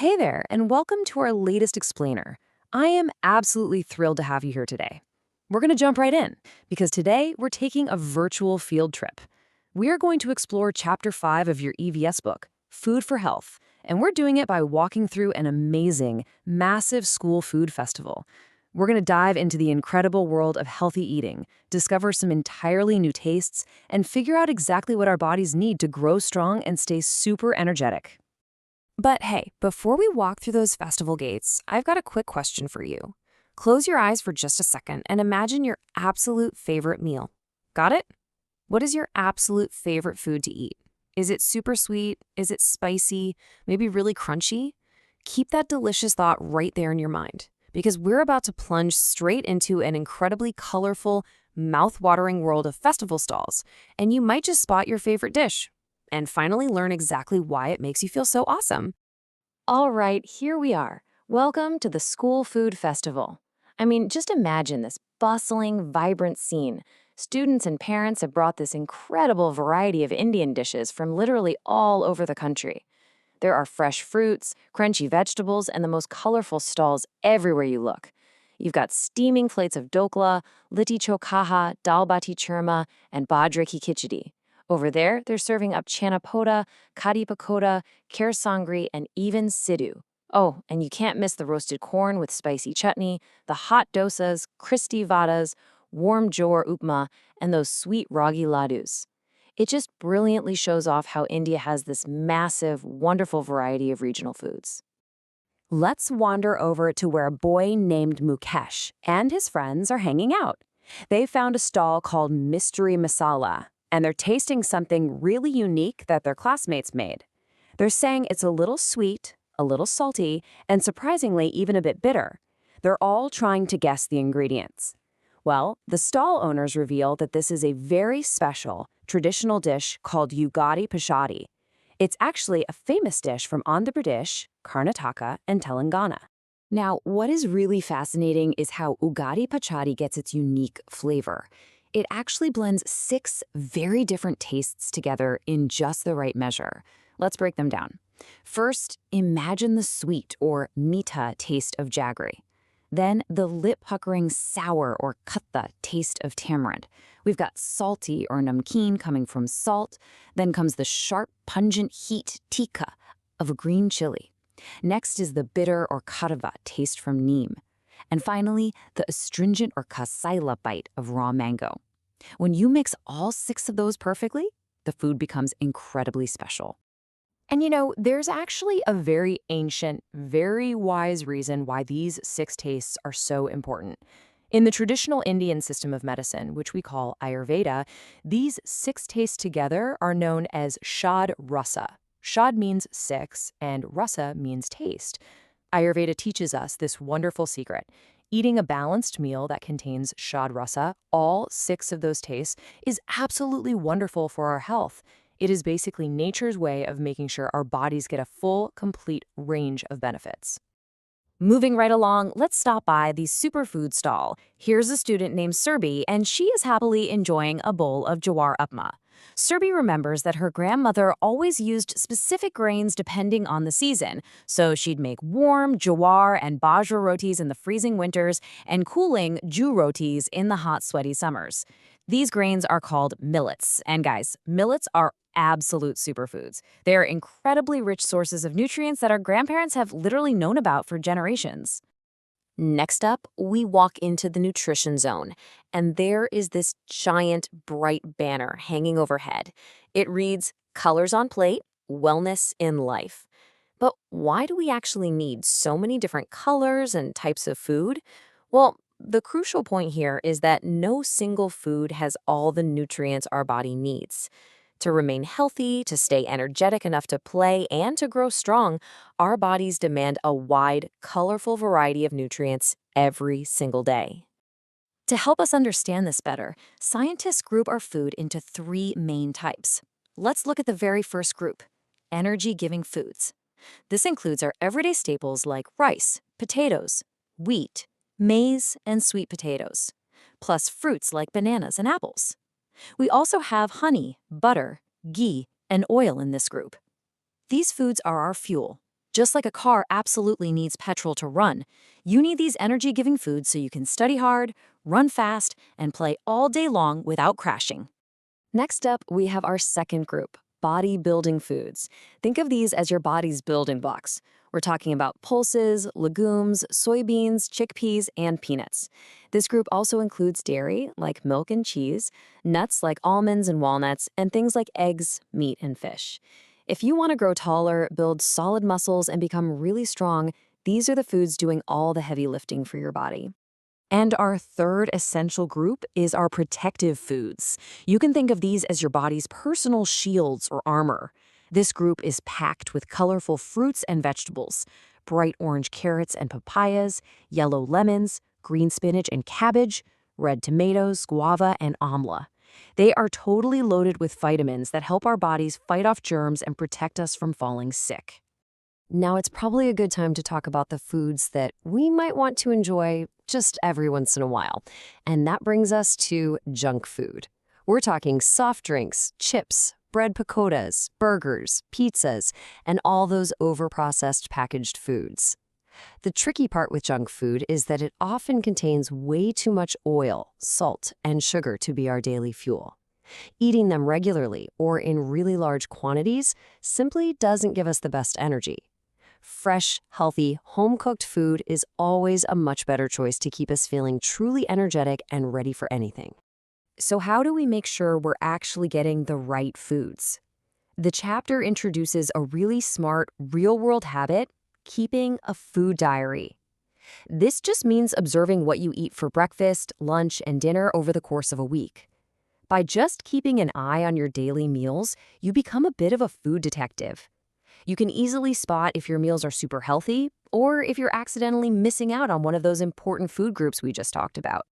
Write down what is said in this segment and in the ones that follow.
Hey there, and welcome to our latest explainer. I am absolutely thrilled to have you here today. We're going to jump right in, because today we're taking a virtual field trip. We are going to explore Chapter 5 of your EVS book, Food for Health, and we're doing it by walking through an amazing, massive school food festival. We're going to dive into the incredible world of healthy eating, discover some entirely new tastes, and figure out exactly what our bodies need to grow strong and stay super energetic. But hey, before we walk through those festival gates, I've got a quick question for you. Close your eyes for just a second and imagine your absolute favorite meal. Got it? What is your absolute favorite food to eat? Is it super sweet? Is it spicy? Maybe really crunchy? Keep that delicious thought right there in your mind, because we're about to plunge straight into an incredibly colorful, mouth-watering world of festival stalls, and you might just spot your favorite dish and finally learn exactly why it makes you feel so awesome. All right, here we are. Welcome to the School Food Festival. I mean, just imagine this bustling, vibrant scene. Students and parents have brought this incredible variety of Indian dishes from literally all over the country. There are fresh fruits, crunchy vegetables, and the most colorful stalls everywhere you look. You've got steaming plates of dokla, litti chokaha, dal bati churma, and bajra ki khichdi. Over there, they're serving up chana poda, kadi pakoda, kher sangri, and even siddu. Oh, and you can't miss the roasted corn with spicy chutney, the hot dosas, crispy vadas, warm jowar upma, and those sweet ragi ladus. It just brilliantly shows off how India has this massive, wonderful variety of regional foods. Let's wander over to where a boy named Mukesh and his friends are hanging out. They found a stall called Mystery Masala, and they're tasting something really unique that their classmates made. They're saying it's a little sweet, a little salty, and surprisingly even a bit bitter. They're all trying to guess the ingredients. Well, the stall owners reveal that this is a very special, traditional dish called Ugadi Pachadi. It's actually a famous dish from Andhra Pradesh, Karnataka, and Telangana. Now, what is really fascinating is how Ugadi Pachadi gets its unique flavor. It actually blends 6 very different tastes together in just the right measure. Let's break them down. First, imagine the sweet or meeta taste of jaggery. Then the lip-puckering sour or khatta taste of tamarind. We've got salty or namkeen coming from salt. Then comes the sharp, pungent heat tikka of a green chili. Next is the bitter or karava taste from neem. And finally, the astringent or kasaila bite of raw mango. When you mix all 6 of those perfectly, the food becomes incredibly special. And you know, there's actually a very ancient, very wise reason why these 6 tastes are so important. In the traditional Indian system of medicine, which we call Ayurveda, these 6 tastes together are known as Shad Rasa. Shad means 6, and Rasa means taste. Ayurveda teaches us this wonderful secret. Eating a balanced meal that contains Shad Rasa, all 6 of those tastes, is absolutely wonderful for our health. It is basically nature's way of making sure our bodies get a full, complete range of benefits. Moving right along, let's stop by the superfood stall. Here's a student named Surbi, and she is happily enjoying a bowl of jowar upma. Surbi remembers that her grandmother always used specific grains depending on the season, so she'd make warm jowar and bajra rotis in the freezing winters and cooling jew rotis in the hot, sweaty summers. These grains are called millets, and guys, millets are absolute superfoods. They are incredibly rich sources of nutrients that our grandparents have literally known about for generations. Next up, we walk into the nutrition zone, and there is this giant, bright banner hanging overhead. It reads, "Colors on Plate, Wellness in Life." But why do we actually need so many different colors and types of food? Well, the crucial point here is that no single food has all the nutrients our body needs. To remain healthy, to stay energetic enough to play, and to grow strong, our bodies demand a wide, colorful variety of nutrients every single day. To help us understand this better, scientists group our food into 3 main types. Let's look at the very first group, energy-giving foods. This includes our everyday staples like rice, potatoes, wheat, maize, and sweet potatoes, plus fruits like bananas and apples. We also have honey, butter, ghee, and oil in this group. These foods are our fuel, Just like a car absolutely needs petrol to run, you need these energy-giving foods so you can study hard, run fast, and play all day long without crashing. Next up, we have our second group, body-building foods. Think of these as your body's building blocks. We're talking about pulses, legumes, soybeans, chickpeas, and peanuts. This group also includes dairy, like milk and cheese, nuts like almonds and walnuts, and things like eggs, meat, and fish. If you want to grow taller, build solid muscles, and become really strong, these are the foods doing all the heavy lifting for your body. And our third essential group is our protective foods. You can think of these as your body's personal shields or armor. This group is packed with colorful fruits and vegetables, bright orange carrots and papayas, yellow lemons, green spinach and cabbage, red tomatoes, guava, and amla. They are totally loaded with vitamins that help our bodies fight off germs and protect us from falling sick. Now, it's probably a good time to talk about the foods that we might want to enjoy just every once in a while. And that brings us to junk food. We're talking soft drinks, chips, bread pakodas, burgers, pizzas, and all those overprocessed packaged foods. The tricky part with junk food is that it often contains way too much oil, salt, and sugar to be our daily fuel. Eating them regularly or in really large quantities simply doesn't give us the best energy. Fresh, healthy, home-cooked food is always a much better choice to keep us feeling truly energetic and ready for anything. So how do we make sure we're actually getting the right foods? The chapter introduces a really smart, real-world habit: keeping a food diary. This just means observing what you eat for breakfast, lunch, and dinner over the course of a week. By just keeping an eye on your daily meals, you become a bit of a food detective. You can easily spot if your meals are super healthy or if you're accidentally missing out on one of those important food groups we just talked about.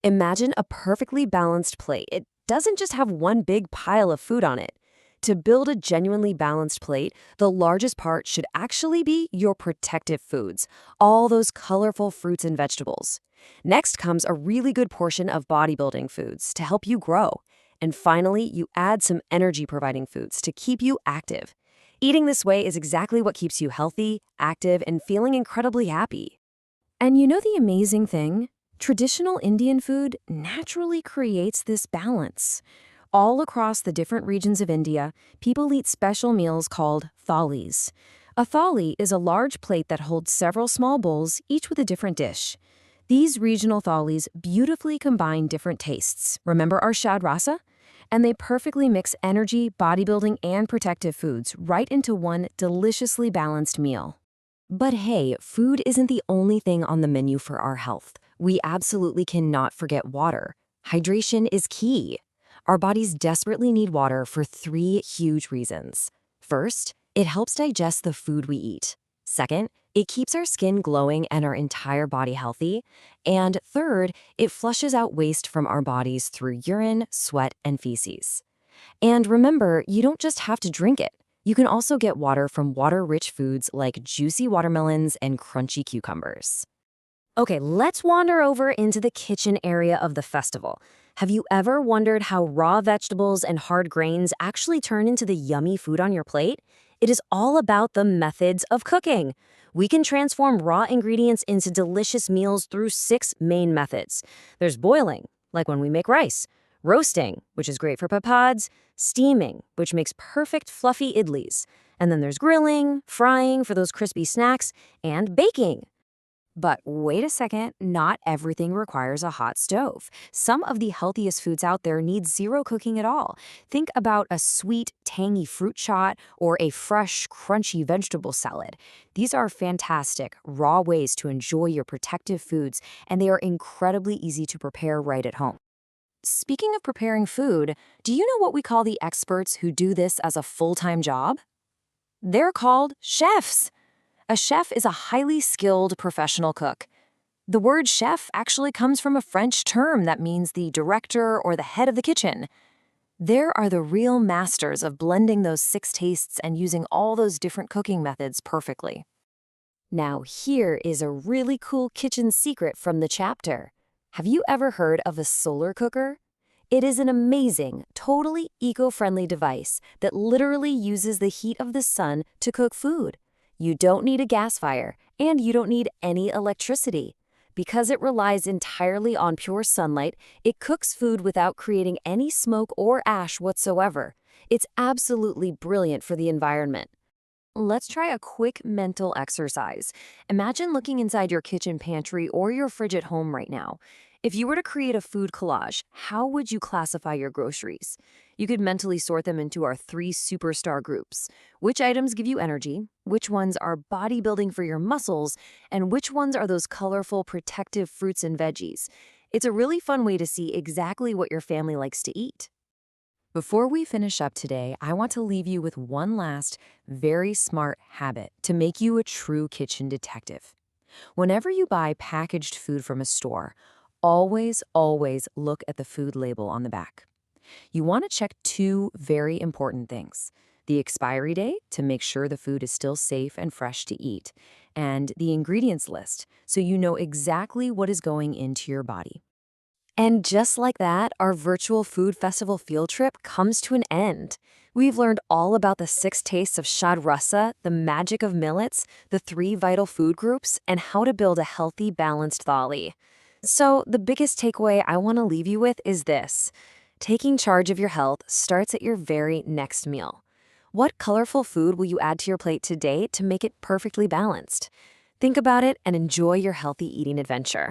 Imagine a perfectly balanced plate. It doesn't just have one big pile of food on it. To build a genuinely balanced plate, the largest part should actually be your protective foods, all those colorful fruits and vegetables. Next comes a really good portion of bodybuilding foods to help you grow. And finally, you add some energy-providing foods to keep you active. Eating this way is exactly what keeps you healthy, active, and feeling incredibly happy. And you know the amazing thing? Traditional Indian food naturally creates this balance. All across the different regions of India, people eat special meals called thalis. A thali is a large plate that holds several small bowls, each with a different dish. These regional thalis beautifully combine different tastes. Remember our Shad Rasa? And they perfectly mix energy, bodybuilding, and protective foods right into one deliciously balanced meal. But hey, food isn't the only thing on the menu for our health. We absolutely cannot forget water. Hydration is key. Our bodies desperately need water for 3 huge reasons. First, it helps digest the food we eat. Second, it keeps our skin glowing and our entire body healthy. And third, it flushes out waste from our bodies through urine, sweat, and feces. And remember, you don't just have to drink it. You can also get water from water-rich foods like juicy watermelons and crunchy cucumbers. Okay, let's wander over into the kitchen area of the festival. Have you ever wondered how raw vegetables and hard grains actually turn into the yummy food on your plate? It is all about the methods of cooking. We can transform raw ingredients into delicious meals through 6 main methods. There's boiling, like when we make rice; roasting, which is great for papads; steaming, which makes perfect fluffy idlis; and then there's grilling, frying for those crispy snacks; and baking. But wait a second, not everything requires a hot stove. Some of the healthiest foods out there need 0 cooking at all. Think about a sweet, tangy fruit shot or a fresh, crunchy vegetable salad. These are fantastic, raw ways to enjoy your protective foods, and they are incredibly easy to prepare right at home. Speaking of preparing food, do you know what we call the experts who do this as a full-time job? They're called chefs. A chef is a highly skilled professional cook. The word chef actually comes from a French term that means the director or the head of the kitchen. There are the real masters of blending those 6 tastes and using all those different cooking methods perfectly. Now, here is a really cool kitchen secret from the chapter. Have you ever heard of a solar cooker? It is an amazing, totally eco-friendly device that literally uses the heat of the sun to cook food. You don't need a gas fire, and you don't need any electricity. Because it relies entirely on pure sunlight, it cooks food without creating any smoke or ash whatsoever. It's absolutely brilliant for the environment. Let's try a quick mental exercise. Imagine looking inside your kitchen pantry or your fridge at home right now. If you were to create a food collage, how would you classify your groceries? You could mentally sort them into our 3 superstar groups. Which items give you energy? Which ones are bodybuilding for your muscles? And which ones are those colorful, protective fruits and veggies? It's a really fun way to see exactly what your family likes to eat. Before we finish up today, I want to leave you with one last, very smart habit to make you a true kitchen detective. Whenever you buy packaged food from a store, always look at the food label on the back. You want to check 2 very important things: the expiry date to make sure the food is still safe and fresh to eat, and the ingredients list so you know exactly what is going into your body. And just like that, our virtual food festival field trip comes to an end. We've learned all about the 6 tastes of Shad Rasa, the magic of millets, the 3 vital food groups, and how to build a healthy, balanced thali. So the biggest takeaway I want to leave you with is this: taking charge of your health starts at your very next meal. What colorful food will you add to your plate today to make it perfectly balanced? Think about it and enjoy your healthy eating adventure.